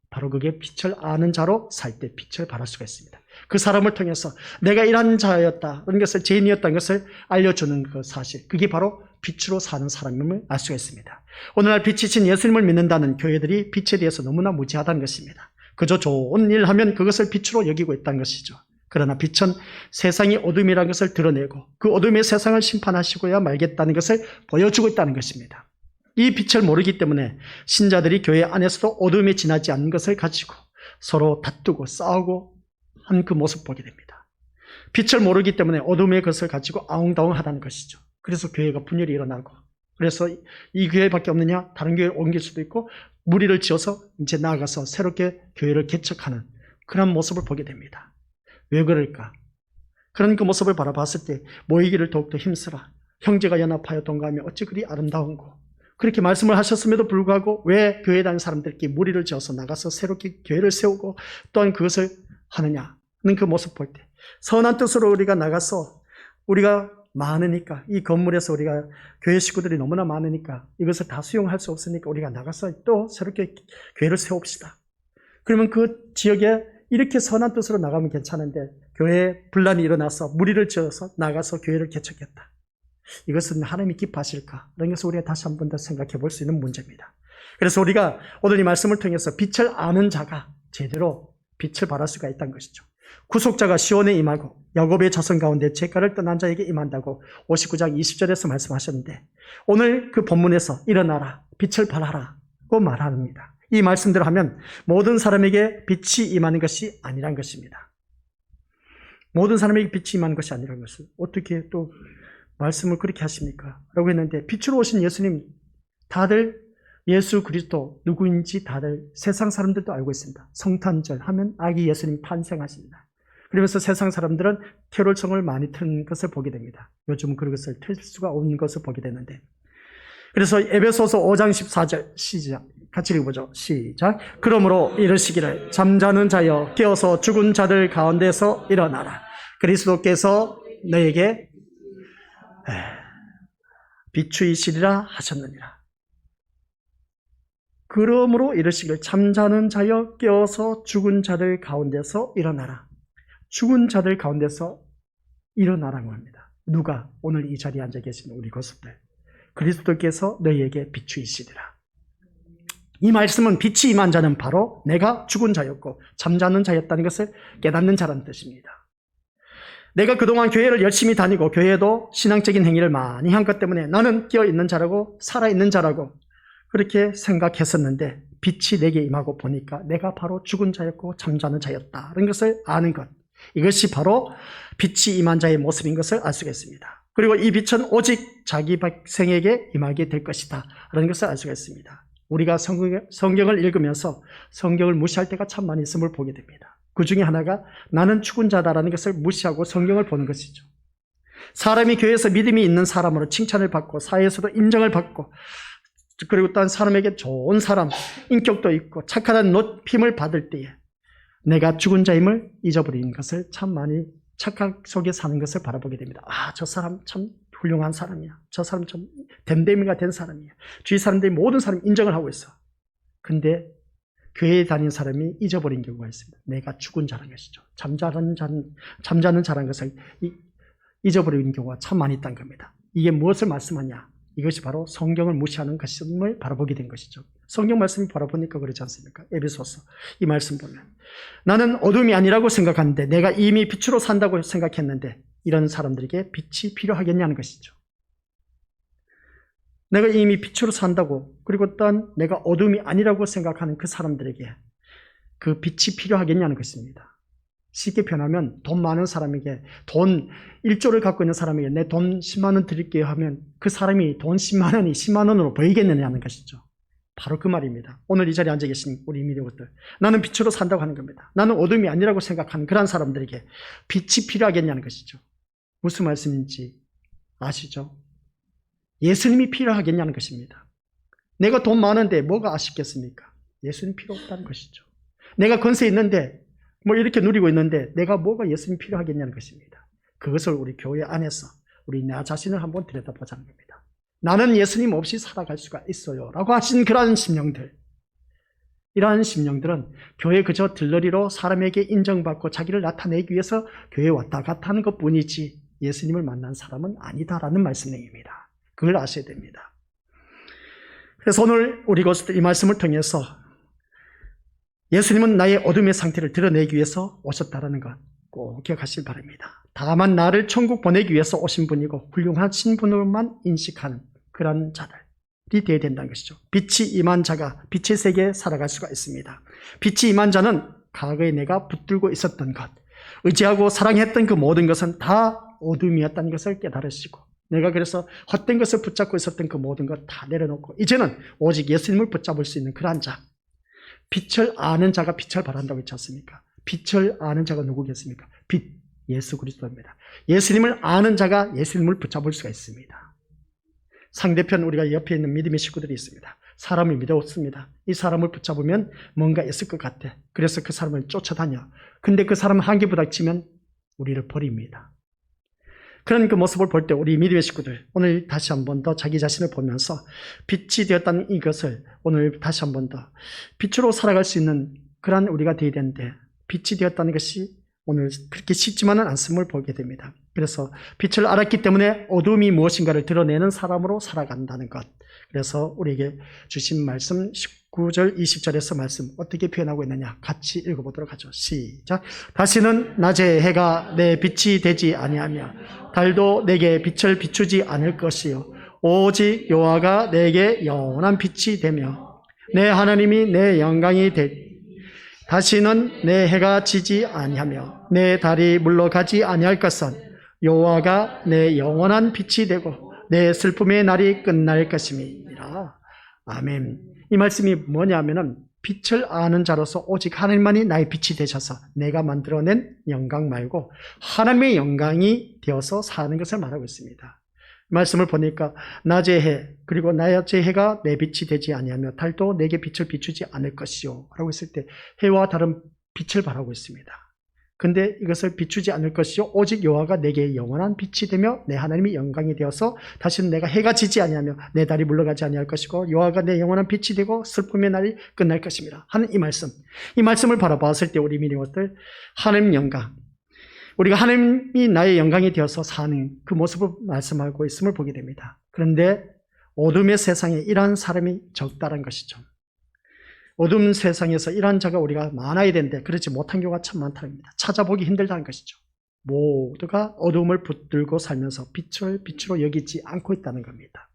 바로 그게 빛을 아는 자로 살 때 빛을 발할 수가 있습니다. 그 사람을 통해서 내가 이런 자였다, 이런 것을 죄인이었다는 것을 알려주는 그 사실, 그게 바로 빛으로 사는 사람임을 알 수가 있습니다. 오늘날 빛이신 예수님을 믿는다는 교회들이 빛에 대해서 너무나 무지하다는 것입니다. 그저 좋은 일 하면 그것을 빛으로 여기고 있다는 것이죠. 그러나 빛은 세상이 어둠이라는 것을 드러내고 그 어둠의 세상을 심판하시고야 말겠다는 것을 보여주고 있다는 것입니다. 이 빛을 모르기 때문에 신자들이 교회 안에서도 어둠에 지나지 않는 것을 가지고 서로 다투고 싸우고 한 그 모습 보게 됩니다. 빛을 모르기 때문에 어둠의 것을 가지고 아웅다웅하다는 것이죠. 그래서 교회가 분열이 일어나고, 그래서 이 교회밖에 없느냐, 다른 교회에 옮길 수도 있고, 무리를 지어서 이제 나아가서 새롭게 교회를 개척하는 그런 모습을 보게 됩니다. 왜 그럴까? 그런 그 모습을 바라봤을 때 모이기를 더욱더 힘쓰라, 형제가 연합하여 동감하며 어찌 그리 아름다운고, 그렇게 말씀을 하셨음에도 불구하고 왜 교회에 다니는 사람들끼리 무리를 지어서 나가서 새롭게 교회를 세우고 또한 그것을 하느냐는 그 모습 볼 때, 선한 뜻으로 우리가 나가서, 우리가 많으니까, 이 건물에서 우리가 교회 식구들이 너무나 많으니까 이것을 다 수용할 수 없으니까 우리가 나가서 또 새롭게 교회를 세웁시다. 그러면 그 지역에 이렇게 선한 뜻으로 나가면 괜찮은데 교회에 분란이 일어나서 무리를 지어서 나가서 교회를 개척했다. 이것은 하나님이 기뻐하실까? 이런 것을 우리가 다시 한 번 더 생각해 볼 수 있는 문제입니다. 그래서 우리가 오늘 이 말씀을 통해서 빛을 아는 자가 제대로 빛을 발할 수가 있다는 것이죠. 구속자가 시온에 임하고 야곱의 자손 가운데 죄가를 떠난 자에게 임한다고 59장 20절에서 말씀하셨는데, 오늘 그 본문에서 일어나라, 빛을 발하라고 말합니다. 이 말씀대로 하면 모든 사람에게 빛이 임하는 것이 아니란 것입니다. 모든 사람에게 빛이 임하는 것이 아니란 것을 어떻게 또 말씀을 그렇게 하십니까? 라고 했는데, 빛으로 오신 예수님, 다들 예수 그리스도 누구인지 다들 세상 사람들도 알고 있습니다. 성탄절 하면 아기 예수님 탄생하십니다. 그러면서 세상 사람들은 캐롤송을 많이 트는 것을 보게 됩니다. 요즘은 그것을 틀 수가 없는 것을 보게 되는데, 그래서 에베소서 5장 14절 시작, 같이 읽어보죠. 시작. 그러므로 이르시기를 잠자는 자여 깨어서 죽은 자들 가운데서 일어나라. 그리스도께서 너에게 비추이시리라 하셨느니라. 그러므로 이르시기를 잠자는 자여 깨어서 죽은 자들 가운데서 일어나라. 죽은 자들 가운데서 일어나라고 합니다. 누가? 오늘 이 자리에 앉아 계신 우리 것들. 그리스도께서 너희에게 비추이시리라. 이 말씀은 빛이 임한 자는 바로 내가 죽은 자였고 잠자는 자였다는 것을 깨닫는 자라는 뜻입니다. 내가 그동안 교회를 열심히 다니고 교회에도 신앙적인 행위를 많이 한 것 때문에 나는 깨어있는 자라고 살아있는 자라고 그렇게 생각했었는데 빛이 내게 임하고 보니까 내가 바로 죽은 자였고 잠자는 자였다는 것을 아는 것. 이것이 바로 빛이 임한 자의 모습인 것을 알 수가 있습니다. 그리고 이 빛은 오직 자기 백성에게 임하게 될 것이다 라는 것을 알 수가 있습니다. 우리가 성경을 읽으면서 성경을 무시할 때가 참 많이 있음을 보게 됩니다. 그 중에 하나가 나는 죽은 자다라는 것을 무시하고 성경을 보는 것이죠. 사람이 교회에서 믿음이 있는 사람으로 칭찬을 받고 사회에서도 인정을 받고 그리고 또 사람에게 좋은 사람, 인격도 있고 착하다는 높임을 받을 때에 내가 죽은 자임을 잊어버리는 것을 참 많이 착각 속에 사는 것을 바라보게 됩니다. 아, 저 사람 참 훌륭한 사람이야. 저 사람 좀 댐댐이가 된 사람이야. 주위 사람들이 모든 사람 인정을 하고 있어. 근데 교회에 다니는 사람이 잊어버린 경우가 있습니다. 내가 죽은 자라는 것이죠. 잠자는 자라는 것을 잊어버리는 경우가 참 많이 있다는 겁니다. 이게 무엇을 말씀하냐? 이것이 바로 성경을 무시하는 것임을 바라보게 된 것이죠. 성경 말씀을 바라보니까 그렇지 않습니까? 에베소서 이 말씀 보면 나는 어둠이 아니라고 생각하는데 내가 이미 빛으로 산다고 생각했는데 이런 사람들에게 빛이 필요하겠냐는 것이죠. 내가 이미 빛으로 산다고 그리고 또 내가 어둠이 아니라고 생각하는 그 사람들에게 그 빛이 필요하겠냐는 것입니다. 쉽게 표현하면 돈 많은 사람에게 돈 1조를 갖고 있는 사람에게 내 돈 10만 원 드릴게요 하면 그 사람이 돈 10만 원이 10만 원으로 보이겠느냐는 것이죠. 바로 그 말입니다. 오늘 이 자리에 앉아 계신 우리 믿음들, 나는 빛으로 산다고 하는 겁니다. 나는 어둠이 아니라고 생각하는 그런 사람들에게 빛이 필요하겠냐는 것이죠. 무슨 말씀인지 아시죠? 예수님이 필요하겠냐는 것입니다. 내가 돈 많은데 뭐가 아쉽겠습니까? 예수님 필요 없다는 것이죠. 내가 권세 있는데 뭐 이렇게 누리고 있는데 내가 뭐가 예수님 필요하겠냐는 것입니다. 그것을 우리 교회 안에서 우리 나 자신을 한번 들여다보자는 겁니다. 나는 예수님 없이 살아갈 수가 있어요 라고 하신 그러한 심령들, 이러한 심령들은 교회 그저 들러리로 사람에게 인정받고 자기를 나타내기 위해서 교회에 왔다 갔다 하는 것뿐이지 예수님을 만난 사람은 아니다라는 말씀입니다. 그걸 아셔야 됩니다. 그래서 오늘 우리 이 말씀을 통해서 예수님은 나의 어둠의 상태를 드러내기 위해서 오셨다는 것 꼭 기억하시길 바랍니다. 다만 나를 천국 보내기 위해서 오신 분이고 훌륭하신 분으로만 인식하는 그런 자들이 되어야 된다는 것이죠. 빛이 임한 자가 빛의 세계에 살아갈 수가 있습니다. 빛이 임한 자는 과거에 내가 붙들고 있었던 것, 의지하고 사랑했던 그 모든 것은 다 어둠이었다는 것을 깨달으시고 내가 그래서 헛된 것을 붙잡고 있었던 그 모든 것 다 내려놓고 이제는 오직 예수님을 붙잡을 수 있는 그러한 자, 빛을 아는 자가 빛을 발한다고 했지 않습니까? 빛을 아는 자가 누구겠습니까? 빛, 예수 그리스도입니다. 예수님을 아는 자가 예수님을 붙잡을 수가 있습니다. 상대편 우리가 옆에 있는 믿음의 식구들이 있습니다. 사람을 믿었습니다. 이 사람을 붙잡으면 뭔가 있을 것 같아. 그래서 그 사람을 쫓아다녀. 근데 그 사람 한계 부닥치면 우리를 버립니다. 그런 그 모습을 볼 때 우리 믿음의 식구들 오늘 다시 한 번 더 자기 자신을 보면서 빛이 되었다는 이것을 오늘 다시 한 번 더 빛으로 살아갈 수 있는 그런 우리가 되어야 되는데 빛이 되었다는 것이 오늘 그렇게 쉽지만은 않음을 보게 됩니다. 그래서 빛을 알았기 때문에 어둠이 무엇인가를 드러내는 사람으로 살아간다는 것. 그래서 우리에게 주신 말씀 19절 20절에서 말씀 어떻게 표현하고 있느냐 같이 읽어보도록 하죠. 시작. 다시는 낮에 해가 내 빛이 되지 아니하며 달도 내게 빛을 비추지 않을 것이요 오직 여호와가 내게 영원한 빛이 되며 내 하나님이 내 영광이 되리. 다시는 내 해가 지지 아니하며 내 달이 물러가지 아니할 것은 여호와가 내 영원한 빛이 되고 내 슬픔의 날이 끝날 것임이니라. 아멘. 이 말씀이 뭐냐면은 빛을 아는 자로서 오직 하나님만이 나의 빛이 되셔서 내가 만들어낸 영광 말고 하나님의 영광이 되어서 사는 것을 말하고 있습니다. 말씀을 보니까 낮의 해 그리고 낮의 해가 내 빛이 되지 아니하며 달도 내게 빛을 비추지 않을 것이요 라고 했을 때 해와 달은 빛을 발하고 있습니다. 근데 이것을 비추지 않을 것이요 오직 여호와가 내게 영원한 빛이 되며 내 하나님이 영광이 되어서 다시는 내가 해가 지지 아니하며 내 달이 물러가지 아니할 것이고 여호와가 내 영원한 빛이 되고 슬픔의 날이 끝날 것입니다 하는 이 말씀을 바라봤을 때 우리 믿음들 하나님 영광, 우리가 하나님이 나의 영광이 되어서 사는 그 모습을 말씀하고 있음을 보게 됩니다. 그런데 어둠의 세상에 이러한 사람이 적다란 것이죠. 어둠 세상에서 이러한 자가 우리가 많아야 되는데 그렇지 못한 경우가 참 많다는 겁니다. 찾아보기 힘들다는 것이죠. 모두가 어둠을 붙들고 살면서 빛을 빛으로 여기지 않고 있다는 겁니다.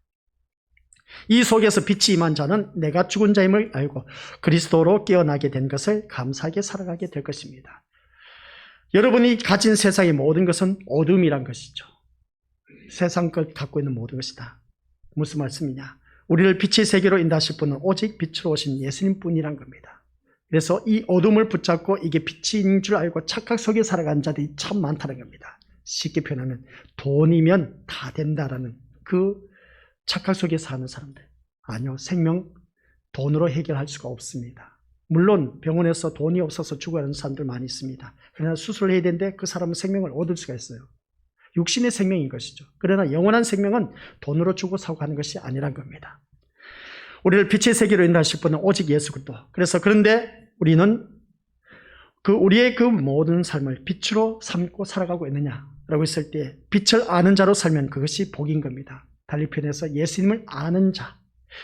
이 속에서 빛이 임한 자는 내가 죽은 자임을 알고 그리스도로 깨어나게 된 것을 감사하게 살아가게 될 것입니다. 여러분이 가진 세상의 모든 것은 어둠이란 것이죠. 세상 것 갖고 있는 모든 것이다. 무슨 말씀이냐? 우리를 빛의 세계로 인도하실 분은 오직 빛으로 오신 예수님 뿐이란 겁니다. 그래서 이 어둠을 붙잡고 이게 빛인 줄 알고 착각 속에 살아가는 자들이 참 많다는 겁니다. 쉽게 표현하면 돈이면 다 된다라는 그 착각 속에 사는 사람들. 아니요, 생명 돈으로 해결할 수가 없습니다. 물론 병원에서 돈이 없어서 죽어가는 사람들 많이 있습니다. 그러나 수술을 해야 되는데 그 사람은 생명을 얻을 수가 있어요. 육신의 생명인 것이죠. 그러나 영원한 생명은 돈으로 주고 사고 하는 것이 아니란 겁니다. 우리를 빛의 세계로 인도하실 분은 오직 예수 그리스도. 그래서 그런데 우리는 우리의 그 모든 삶을 빛으로 삼고 살아가고 있느냐라고 했을 때 빛을 아는 자로 살면 그것이 복인 겁니다. 달리 표현해서 예수님을 아는 자.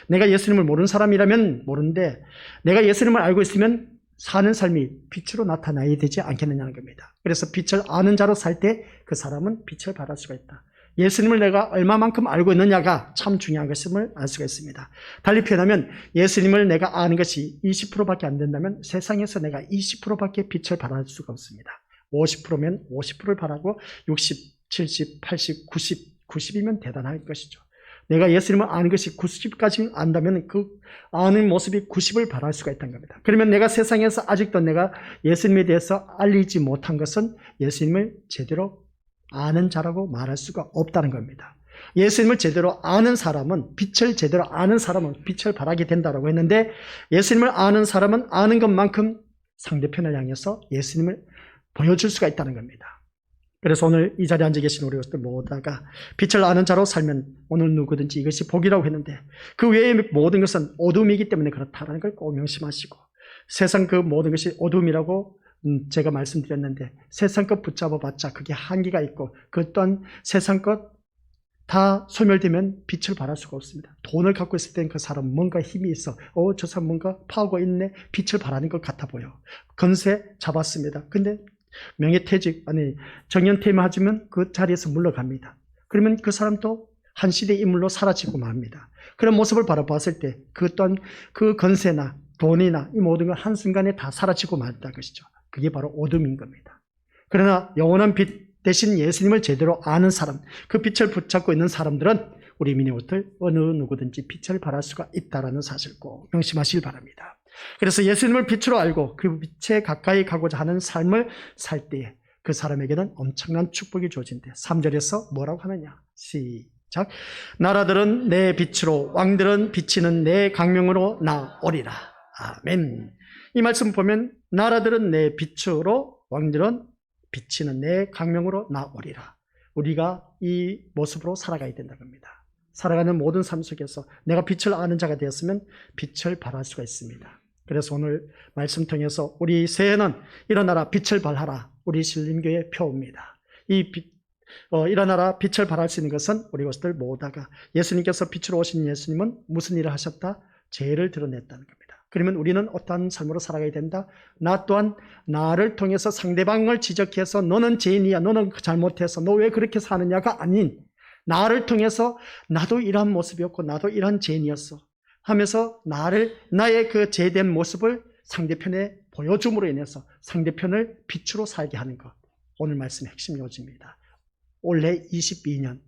내가 예수님을 모르는 사람이라면 모르는데 내가 예수님을 알고 있으면 사는 삶이 빛으로 나타나야 되지 않겠느냐는 겁니다. 그래서 빛을 아는 자로 살 때 그 사람은 빛을 발할 수가 있다. 예수님을 내가 얼마만큼 알고 있느냐가 참 중요한 것임을 알 수가 있습니다. 달리 표현하면 예수님을 내가 아는 것이 20%밖에 안 된다면 세상에서 내가 20%밖에 빛을 발할 수가 없습니다. 50%면 50%를 발하고 60, 70, 80, 90이면 대단할 것이죠. 내가 예수님을 아는 것이 90까지 안다면 그 아는 모습이 90을 발할 수가 있다는 겁니다. 그러면 내가 세상에서 아직도 내가 예수님에 대해서 알리지 못한 것은 예수님을 제대로 아는 자라고 말할 수가 없다는 겁니다. 예수님을 제대로 아는 사람은 빛을 제대로 아는 사람은 빛을 발하게 된다고 했는데 예수님을 아는 사람은 아는 것만큼 상대편을 향해서 예수님을 보여줄 수가 있다는 겁니다. 그래서 오늘 이 자리에 앉아 계신 우리 것들 모두가 빛을 아는 자로 살면 오늘 누구든지 이것이 복이라고 했는데 그 외의 모든 것은 어둠이기 때문에 그렇다는 걸 꼭 명심하시고 세상 그 모든 것이 어둠이라고 제가 말씀드렸는데 세상 것 붙잡아봤자 그게 한계가 있고 그 또한 세상 것 다 소멸되면 빛을 발할 수가 없습니다. 돈을 갖고 있을 때는 그 사람 뭔가 힘이 있어. 저 사람 뭔가 파워가 있네. 빛을 발하는 것 같아 보여. 건세 잡았습니다. 근데 명예퇴직, 정년퇴임하시면 그 자리에서 물러갑니다. 그러면 그 사람도 한 시대의 인물로 사라지고 맙니다. 그런 모습을 바라봤을 때 그 또한 그 건세나 돈이나 이 모든 건 한순간에 다 사라지고 말다 것이죠. 그게 바로 어둠인 겁니다. 그러나 영원한 빛 대신 예수님을 제대로 아는 사람, 그 빛을 붙잡고 있는 사람들은 우리 민의원들 어느 누구든지 빛을 발할 수가 있다는 사실 꼭 명심하시길 바랍니다. 그래서 예수님을 빛으로 알고 그 빛에 가까이 가고자 하는 삶을 살 때에 그 사람에게는 엄청난 축복이 주어진대. 3절에서 뭐라고 하느냐? 시작. 나라들은 내 빛으로 왕들은 비치는 내 광명으로 나오리라. 아멘. 이 말씀 보면 나라들은 내 빛으로 왕들은 비치는 내 광명으로 나오리라. 우리가 이 모습으로 살아가야 된다는 겁니다. 살아가는 모든 삶 속에서 내가 빛을 아는 자가 되었으면 빛을 발할 수가 있습니다. 그래서 오늘 말씀 통해서 우리 새해는 일어나라 빛을 발하라. 우리 신림교의 표입니다. 이 빛, 일어나라 빛을 발할 수 있는 것은 우리 것들 모두가 예수님께서 빛으로 오신 예수님은 무슨 일을 하셨다? 죄를 드러냈다는 겁니다. 그러면 우리는 어떠한 삶으로 살아가야 된다? 나 또한 나를 통해서 상대방을 지적해서 너는 죄인이야, 너는 잘못해서 너 왜 그렇게 사느냐가 아닌 나를 통해서 나도 이러한 모습이었고 나도 이러한 죄인이었어 하면서 나의 그 죄된 모습을 상대편에 보여줌으로 인해서 상대편을 빛으로 살게 하는 것. 오늘 말씀의 핵심 요지입니다. 올해 22년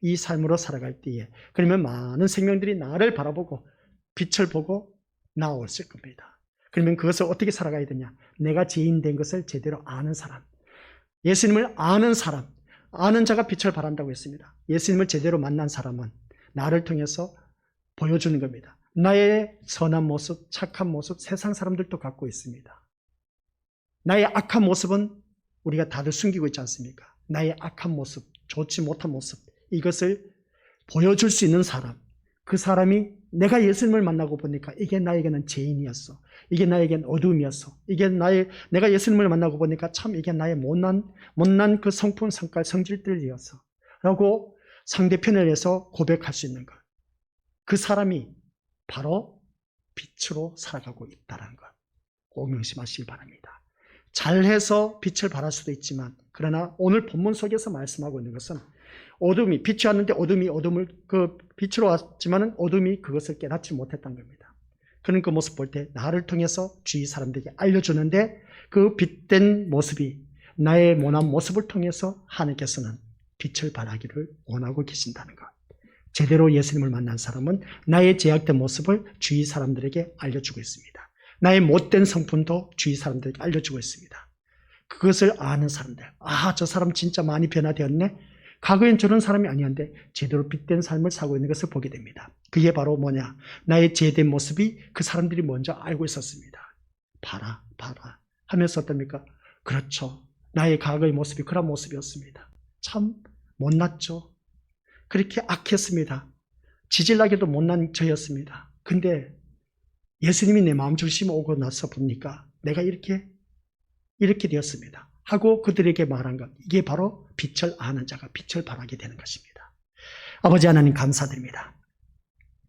이 삶으로 살아갈 때에 그러면 많은 생명들이 나를 바라보고 빛을 보고 나왔을 겁니다. 그러면 그것을 어떻게 살아가야 되냐? 내가 죄인 된 것을 제대로 아는 사람, 예수님을 아는 사람, 아는 자가 빛을 발한다고 했습니다. 예수님을 제대로 만난 사람은 나를 통해서 보여주는 겁니다. 나의 선한 모습, 착한 모습 세상 사람들도 갖고 있습니다. 나의 악한 모습은 우리가 다들 숨기고 있지 않습니까? 나의 악한 모습, 좋지 못한 모습, 이것을 보여줄 수 있는 사람, 그 사람이 내가 예수님을 만나고 보니까 이게 나에게는 죄인이었어. 이게 나에게는 어둠이었어. 내가 예수님을 만나고 보니까 참 이게 나의 못난 그 성품, 성깔, 성질들이었어. 라고 상대편에 대해서 고백할 수 있는 것. 그 사람이 바로 빛으로 살아가고 있다는 것. 꼭 명심하시기 바랍니다. 잘해서 빛을 발할 수도 있지만, 그러나 오늘 본문 속에서 말씀하고 있는 것은 어둠이, 빛이 왔는데 어둠을 빛으로 왔지만은 어둠이 그것을 깨닫지 못했던 겁니다. 그런 그 모습 볼 때 나를 통해서 주위 사람들에게 알려주는데 그 빛된 모습이 나의 모난 모습을 통해서 하나님께서는 빛을 발하기를 원하고 계신다는 것. 제대로 예수님을 만난 사람은 나의 제약된 모습을 주위 사람들에게 알려주고 있습니다. 나의 못된 성품도 주위 사람들에게 알려주고 있습니다. 그것을 아는 사람들, 저 사람 진짜 많이 변화되었네. 과거엔 저런 사람이 아니었는데 제대로 빛된 삶을 살고 있는 것을 보게 됩니다. 그게 바로 뭐냐? 나의 죄된 모습이 그 사람들이 먼저 알고 있었습니다. 봐라 하면서 어떻습니까? 그렇죠. 나의 과거의 모습이 그런 모습이었습니다. 참 못났죠. 그렇게 악했습니다. 지질나게도 못난 저였습니다. 근데 예수님이 내 마음 중심에 오고 나서 보니까 내가 이렇게 되었습니다. 하고 그들에게 말한 것. 이게 바로 빛을 아는 자가 빛을 발하게 되는 것입니다. 아버지 하나님 감사드립니다.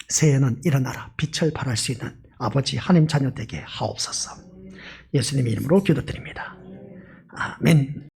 새해는 일어나라 빛을 발할 수 있는 아버지 하나님 자녀 되게 하옵소서. 예수님의 이름으로 기도드립니다. 아멘.